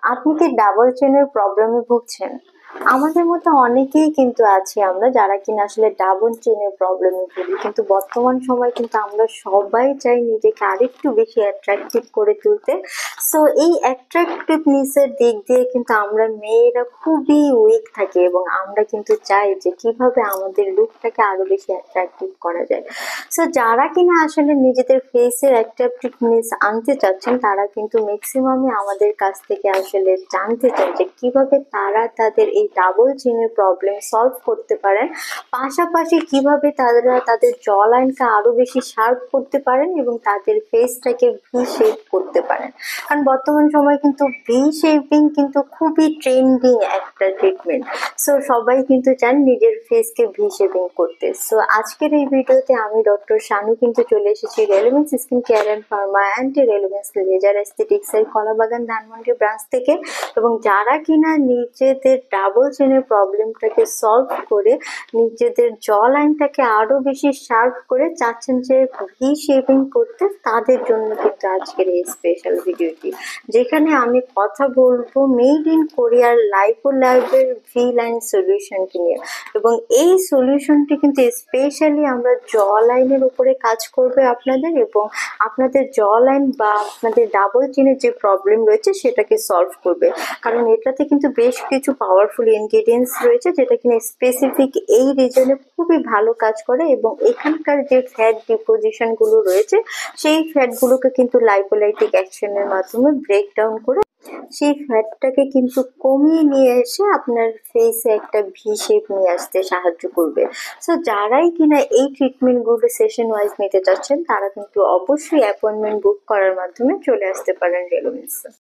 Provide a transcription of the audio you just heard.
আপনি কি ডাবল চেনের প্রবলেমে ভুগছেন? আমাদের মতো অনেকেই কিন্তু আছি আমরা যারা কিনা আসলে ডাবল চেনের প্রবলেমে ভুগি, কিন্তু বর্তমান সময় কিন্তু আমরা সবাই চাই নিজেকে আরেকটু বেশি অ্যাট্রাকটিভ করে তুলতে। সো এই অ্যাট্রাকটিভনেস এর দিক দিয়ে কিন্তু আমরা মেয়েরা খুবই উইক থাকি এবং আমরা কিন্তু চাই যে কিভাবে আমাদের লুকটাকে আরো বেশি অ্যাট্রাকটিভ করা যায়। সো যারা কিনা আসলে নিজেদের ফেসের অ্যাট্রাকটিভনেস আনতে চাচ্ছেন তারা কিন্তু ম্যাক্সিমামই আমাদের কাছ থেকে আসলে জানতে চান যে কিভাবে তারা তাদের এই ডাবল চিনের প্রবলেম সলভ করতে পারেন, পাশাপাশি কিভাবে তারা তাদের জ লাইনকে আরো বেশি শার্প করতে পারেন এবং তাদের ফেসটাকে ভি শেপ করতে পারেন। কারণ বর্তমান সময় কিন্তু ভি শেপিং কিন্তু খুবই ট্রেন্ডিং একটা ট্রিটমেন্ট। সো সবাই কিন্তু চান নিজের ফেসকে ভি শেপিং করতে। সো আজকের এই ভিডিওতে আমি ডক্টর শানু কিন্তু চলে এসেছি Relevance skin care and pharma anti Relevance laser aesthetics এর কলাবাগান ধানমন্ডি ব্রাঞ্চ থেকে। এবং যারা কিনা নিজেদের ডাবল চেনের প্রবলেমটাকে সলভ করে নিজেদের জ লাইনটাকে আরো বেশি শার্প করে চাচ্ছেন যে ভি শেপিং করতে, তাদের জন্য কিন্তু আজকের এই স্পেশাল ভিডিওটি, যেখানে আমি কথা বলবো মেড ইন কোরিয়ার লাইপোল্যাবের ভি লাইন সলিউশনটি নিয়ে। এবং এই সলিউশনটি কিন্তু স্পেশালি আমরা জ লাইনের উপরে কাজ করবে আপনাদের, এবং আপনাদের জ লাইন বা আপনাদের ডাবল চিনের যে প্রবলেম রয়েছে সেটাকে সলভ করবে। কারণ এটাতে কিন্তু বেশ কিছু পাওয়ারফুল ইনগ্রিডিয়েন্টস রয়েছে যেটা কিনা স্পেসিফিক এই রিজনে খুবই ভালো কাজ করে, এবং এখানকার যে ফ্যাট ডিপোজিশন গুলো রয়েছে সেই ফ্যাট গুলোকে কিন্তু লাইপোলাইটিক অ্যাকশনের মাধ্যমে ব্রেক ডাউন করে সেই ফ্যাটটাকে কিন্তু কমিয়ে নিয়ে এসে আপনার ফেসে একটা ভি শেপ নিয়ে আসতে সাহায্য করবে। সো যারাই কিনা এই ট্রিটমেন্টগুলো সেশন ওয়াইজ নিতে চাচ্ছেন তারা কিন্তু অবশ্যই অ্যাপয়েন্টমেন্ট বুক করার মাধ্যমে চলে আসতে পারেন রেলুমেন্সে।